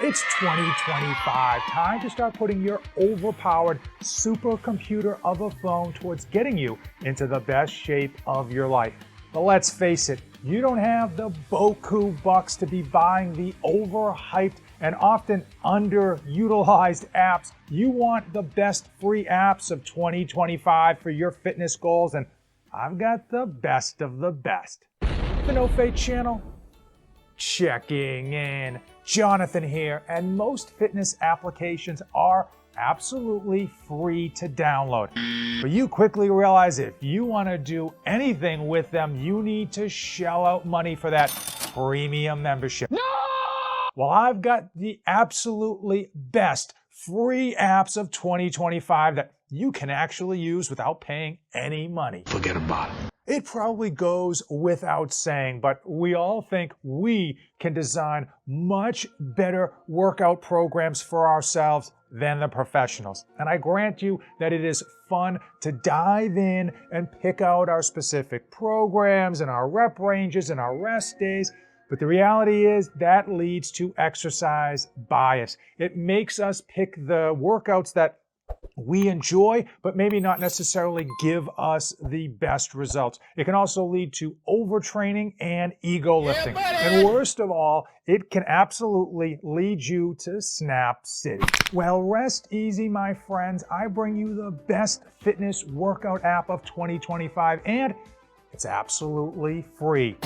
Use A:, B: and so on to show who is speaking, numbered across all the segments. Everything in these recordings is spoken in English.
A: It's 2025, time to start putting your overpowered supercomputer of a phone towards getting you into the best shape of your life. But let's face it, you don't have the boku bucks to be buying the overhyped and often underutilized apps. You want the best free apps of 2025 for your fitness goals, and I've got the best of the best. The No Fate channel, checking in. Jonathan here, and most fitness applications are absolutely free to download. But you quickly realize if you want to do anything with them, you need to shell out money for that premium membership. No! Well, I've got the absolutely best free apps of 2025 that you can actually use without paying any money.
B: Forget about it.
A: It probably goes without saying, but we all think we can design much better workout programs for ourselves than the professionals. And I grant you that it is fun to dive in and pick out our specific programs and our rep ranges and our rest days. But the reality is that leads to exercise bias. It makes us pick the workouts that we enjoy, but maybe not necessarily give us the best results. It can also lead to overtraining and ego lifting. And worst of all, it can absolutely lead you to Snap City. Well, rest easy, my friends. I bring you the best fitness workout app of 2025, and it's absolutely free.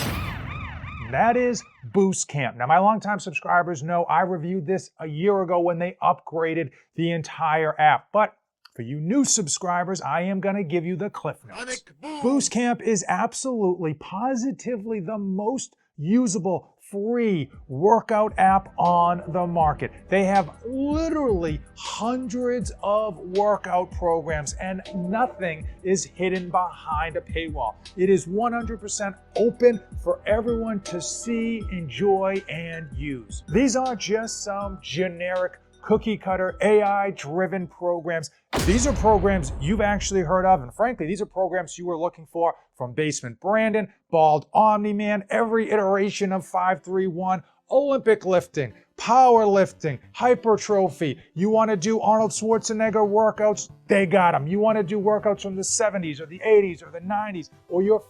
A: That is Boostcamp. Now, my longtime subscribers know I reviewed this a year ago when they upgraded the entire app. But for you new subscribers, I am going to give you the cliff notes. Boostcamp is absolutely, positively the most usable free workout app on the market. They have literally hundreds of workout programs, and nothing is hidden behind a paywall. It is 100% open for everyone to see, enjoy, and use. These aren't just some generic cookie cutter AI-driven programs. These are programs you've actually heard of, and frankly, these are programs you were looking for from Basement Brandon, Bald Omni-Man, every iteration of 531, Olympic lifting, powerlifting, hypertrophy. You want to do Arnold Schwarzenegger workouts? They got them. You want to do workouts from the 70s or the 80s or the 90s or your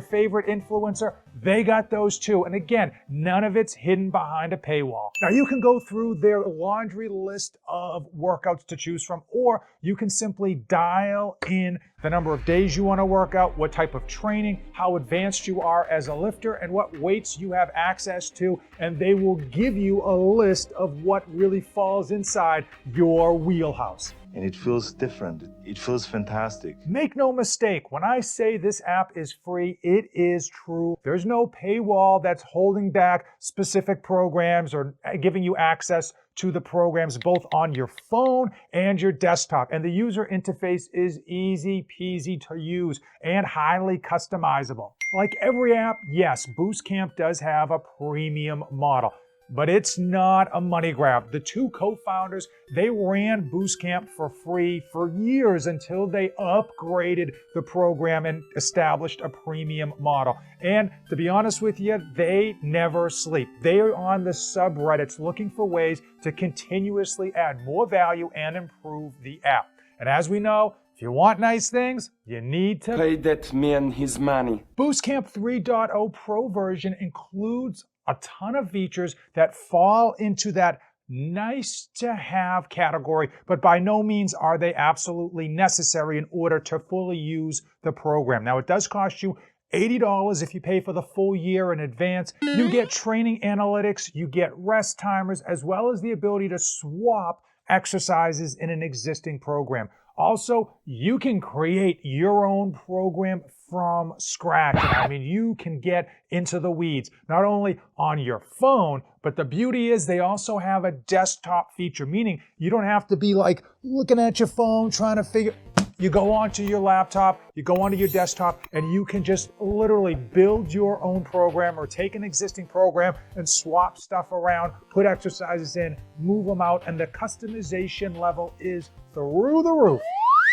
A: favorite influencer? They got those too. And again, none of it's hidden behind a paywall. Now you can go through their laundry list of workouts to choose from, or you can simply dial in the number of days you want to work out, what type of training, how advanced you are as a lifter, and what weights you have access to, and they will give you a list of what really falls inside your wheelhouse.
C: And it feels different. It feels fantastic.
A: Make no mistake, when I say this app is free, it is true. There's no paywall that's holding back specific programs or giving you access to the programs both on your phone and your desktop. And the user interface is easy peasy to use and highly customizable. Like every app, yes, Boostcamp does have a premium model, but it's not a money grab. The two co-founders, they ran Boostcamp for free for years until they upgraded the program and established a premium model. And to be honest with you, they never sleep. They are on the subreddits looking for ways to continuously add more value and improve the app. And as we know, if you want nice things, you need to
B: pay that man his money.
A: Boostcamp 3.0 Pro version includes a ton of features that fall into that nice to have category, but by no means are they absolutely necessary in order to fully use the program. Now, it does cost you $80 if you pay for the full year in advance. You get training analytics, you get rest timers, as well as the ability to swap exercises in an existing program. Also, you can create your own program from scratch. I mean, you can get into the weeds, not only on your phone, but the beauty is they also have a desktop feature, meaning you don't have to be like looking at your phone trying to figure. You go onto your laptop, you go onto your desktop, and you can just literally build your own program or take an existing program and swap stuff around, put exercises in, move them out, and the customization level is through the roof.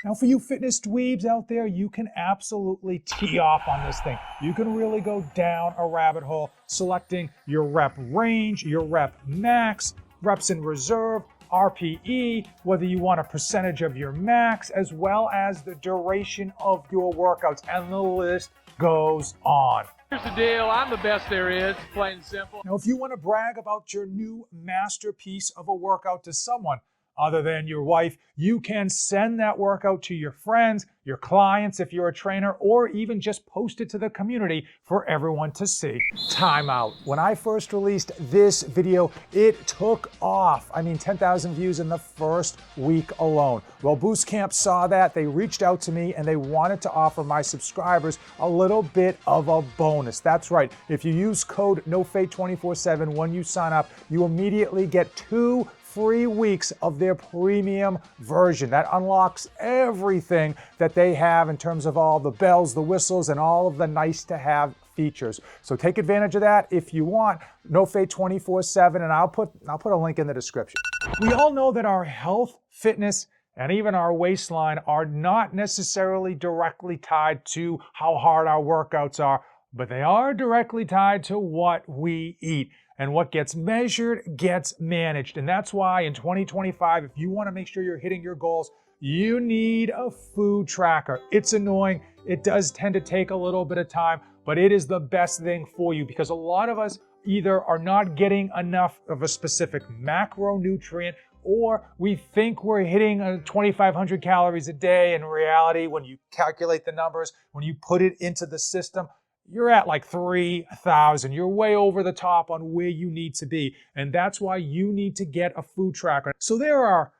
A: Now, for you fitness dweebs out there, you can absolutely tee off on this thing. You can really go down a rabbit hole, selecting your rep range, your rep max, reps in reserve, RPE, whether you want a percentage of your max, as well as the duration of your workouts, and the list goes on.
D: Here's the deal, I'm the best there is, plain and simple.
A: Now, if you want to brag about your new masterpiece of a workout to someone other than your wife, you can send that workout to your friends, your clients if you're a trainer, or even just post it to the community for everyone to see. Time out. When I first released this video, it took off. 10,000 views in the first week alone. Well, Boostcamp saw that, they reached out to me, and they wanted to offer my subscribers a little bit of a bonus. That's right. If you use code NOFADE247 when you sign up, you immediately get 2 free weeks of their premium version. That unlocks everything that they have in terms of all the bells, the whistles, and all of the nice to have features. So take advantage of that if you want. NoFade247, and I'll put a link in the description. We all know that our health, fitness, and even our waistline are not necessarily directly tied to how hard our workouts are, but they are directly tied to what we eat. And what gets measured gets managed. And that's why in 2025, if you want to make sure you're hitting your goals, you need a food tracker. It's annoying. It does tend to take a little bit of time, but it is the best thing for you because a lot of us either are not getting enough of a specific macronutrient, or we think we're hitting 2,500 calories a day. In reality, when you calculate the numbers, when you put it into the system, you're at like 3,000. You're way over the top on where you need to be. And that's why you need to get a food tracker. So there are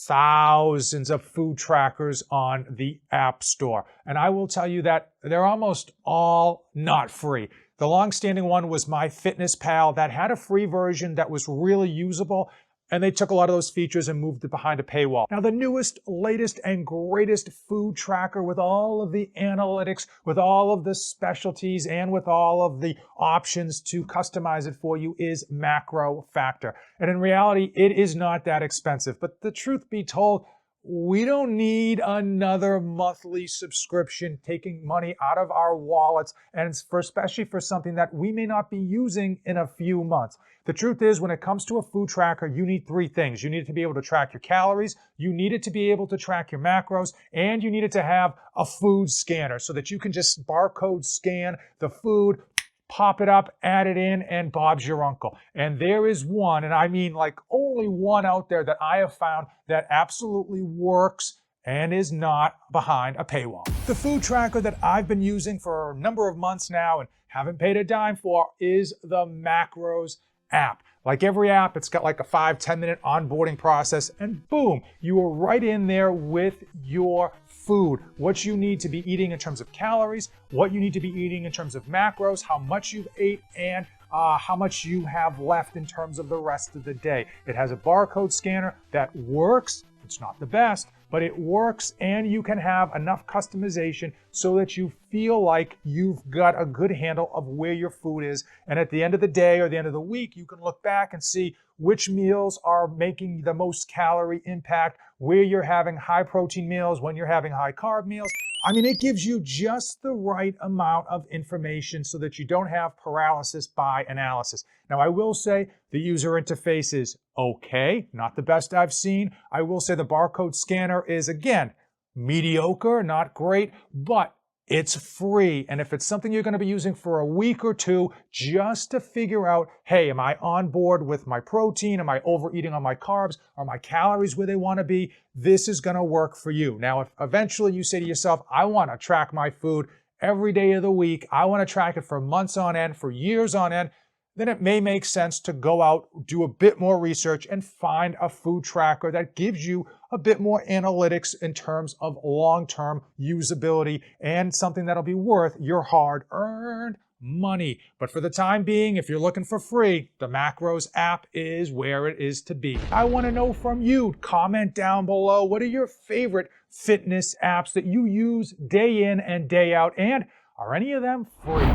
A: thousands of food trackers on the App Store. And I will tell you that they're almost all not free. The long-standing one was MyFitness Pal that had a free version that was really usable. And they took a lot of those features and moved it behind a paywall. Now, the newest, latest, and greatest food tracker with all of the analytics, with all of the specialties, and with all of the options to customize it for you is Macro Factor. And in reality, it is not that expensive. But the truth be told, we don't need another monthly subscription taking money out of our wallets, and especially for something that we may not be using in a few months. The truth is, when it comes to a food tracker, you need 3 things. You need it to be able to track your calories, you need it to be able to track your macros, and you need it to have a food scanner so that you can just barcode scan the food, pop it up, add it in, and Bob's your uncle. And there is one, and I mean like only one out there that I have found that absolutely works and is not behind a paywall. The food tracker that I've been using for a number of months now and haven't paid a dime for is the Macros app. Like every app, it's got like a 5-10 minute onboarding process, and boom, you are right in there with your food, what you need to be eating in terms of calories, what you need to be eating in terms of macros, how much you've ate, and how much you have left in terms of the rest of the day. It has a barcode scanner that works. It's not the best, but it works, and you can have enough customization so that you feel like you've got a good handle of where your food is. And at the end of the day or the end of the week, you can look back and see which meals are making the most calorie impact, where you're having high protein meals, when you're having high carb meals. It gives you just the right amount of information so that you don't have paralysis by analysis. Now, I will say the user interface is okay, not the best I've seen. I will say the barcode scanner is, again, mediocre, not great, but it's free. And if it's something you're going to be using for a week or two just to figure out, hey, am I on board with my protein? Am I overeating on my carbs? Are my calories where they want to be? This is going to work for you. Now, if eventually you say to yourself, I want to track my food every day of the week, I want to track it for months on end, for years on end, then it may make sense to go out, do a bit more research, and find a food tracker that gives you a bit more analytics in terms of long-term usability and something that'll be worth your hard-earned money. But for the time being, if you're looking for free, the Macros app is where it is to be. I want to know from you. Comment down below. What are your favorite fitness apps that you use day in and day out? And are any of them free?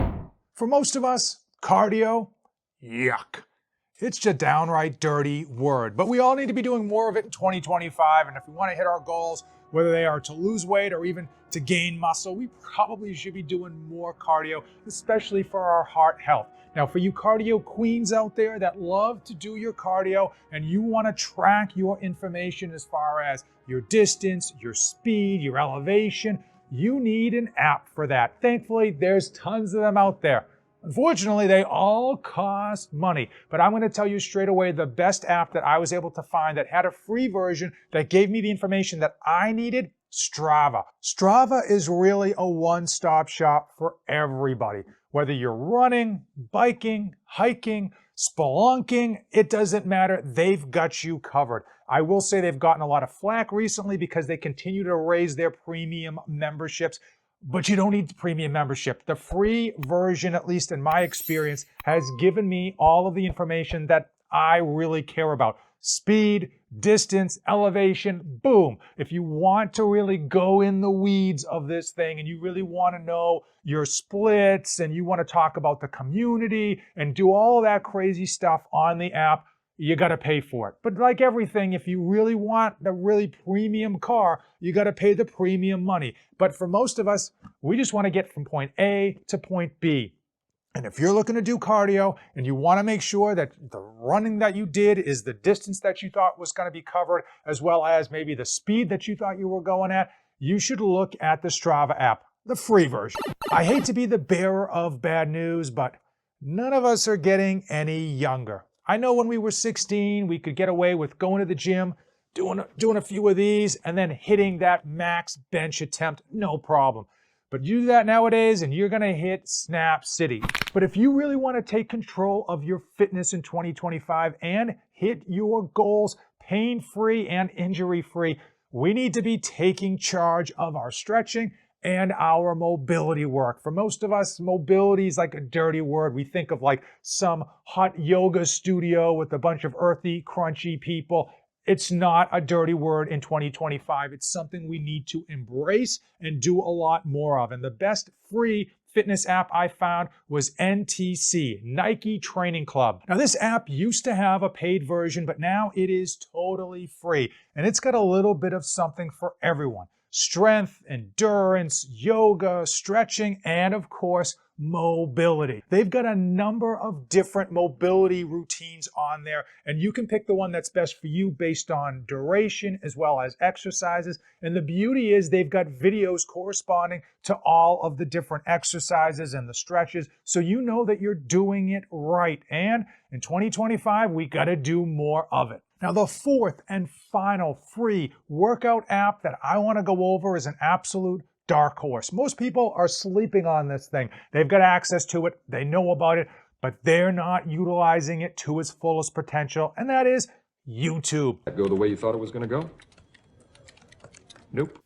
A: For most of us, cardio, yuck. It's just a downright dirty word, but we all need to be doing more of it in 2025. And if we want to hit our goals, whether they are to lose weight or even to gain muscle, we probably should be doing more cardio, especially for our heart health. Now, for you cardio queens out there that love to do your cardio and you want to track your information as far as your distance, your speed, your elevation, you need an app for that. Thankfully, there's tons of them out there. Unfortunately, they all cost money, but I'm going to tell you straight away the best app that I was able to find that had a free version that gave me the information that I needed: Strava. Strava is really a one-stop shop for everybody. Whether you're running, biking, hiking, spelunking, it doesn't matter. They've got you covered. I will say they've gotten a lot of flack recently because they continue to raise their premium memberships, but you don't need the premium membership. The free version, at least in my experience, has given me all of the information that I really care about. Speed, distance, elevation, boom. If you want to really go in the weeds of this thing and you really want to know your splits and you want to talk about the community and do all of that crazy stuff on the app, you got to pay for it. But like everything, if you really want the really premium car, you got to pay the premium money. But for most of us, we just want to get from point A to point B. And if you're looking to do cardio and you want to make sure that the running that you did is the distance that you thought was going to be covered, as well as maybe the speed that you thought you were going at, you should look at the Strava app, the free version. I hate to be the bearer of bad news, but none of us are getting any younger. I know when we were 16, we could get away with going to the gym, doing a few of these, and then hitting that max bench attempt, no problem. But you do that nowadays and you're gonna hit Snap City. But if you really wanna take control of your fitness in 2025 and hit your goals pain-free and injury-free, we need to be taking charge of our stretching and our mobility work. For most of us, mobility is like a dirty word. We think of like some hot yoga studio with a bunch of earthy, crunchy people. It's not a dirty word in 2025. It's something we need to embrace and do a lot more of. And the best free fitness app I found was NTC, Nike Training Club. Now this app used to have a paid version, but now it is totally free. And it's got a little bit of something for everyone: strength, endurance, yoga, stretching, and of course, mobility. They've got a number of different mobility routines on there, and you can pick the one that's best for you based on duration as well as exercises. And the beauty is they've got videos corresponding to all of the different exercises and the stretches, so you know that you're doing it right. And in 2025, we got to do more of it. Now, the fourth and final free workout app that I want to go over is an absolute dark horse. Most people are sleeping on this thing. They've got access to it, they know about it, but they're not utilizing it to its fullest potential, and that is YouTube.
E: Go the way you thought it was going to go? Nope.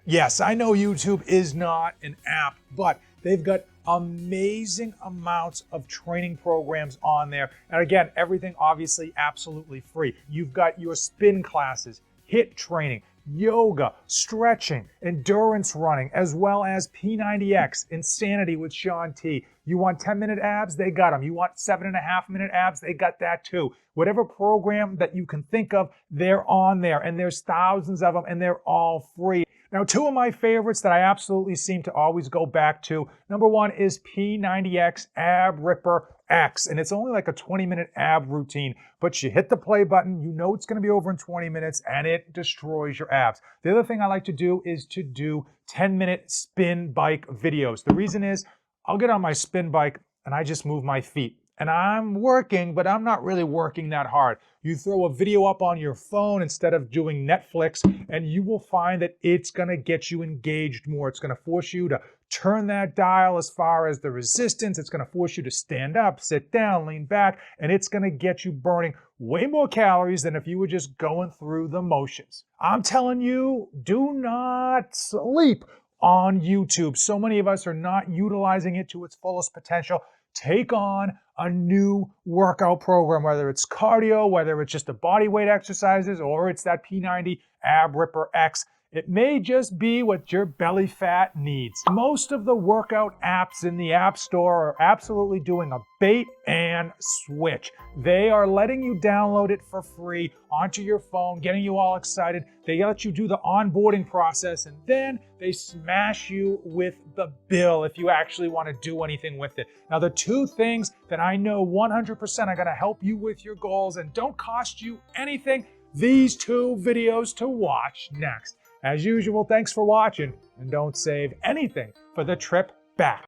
A: Yes, I know YouTube is not an app, but they've got amazing amounts of training programs on there. And again, everything obviously absolutely free. You've got your spin classes, HIIT training, yoga, stretching, endurance running, as well as P90X, Insanity with Sean T. You want 10-minute abs? They got them. You want 7.5-minute abs? They got that too. Whatever program that you can think of, they're on there, and there's thousands of them, and they're all free. Now, two of my favorites that I absolutely seem to always go back to, number one is P90X Ab Ripper X, and it's only like a 20-minute ab routine, but you hit the play button, you know it's gonna be over in 20 minutes, and it destroys your abs. The other thing I like to do is to do 10-minute spin bike videos. The reason is, I'll get on my spin bike and I just move my feet. And I'm working, but I'm not really working that hard. You throw a video up on your phone instead of doing Netflix, and you will find that it's gonna get you engaged more. It's gonna force you to turn that dial as far as the resistance. It's gonna force you to stand up, sit down, lean back, and it's gonna get you burning way more calories than if you were just going through the motions. I'm telling you, do not sleep on YouTube. So many of us are not utilizing it to its fullest potential. Take on a new workout program, whether it's cardio, whether it's just the body weight exercises, or it's that P90 Ab Ripper X. It may just be what your belly fat needs. Most of the workout apps in the App Store are absolutely doing a bait and switch. They are letting you download it for free onto your phone, getting you all excited. They let you do the onboarding process, and then they smash you with the bill if you actually want to do anything with it. Now, the two things that I know 100% are going to help you with your goals and don't cost you anything, these two videos to watch next. As usual, thanks for watching, and don't save anything for the trip back.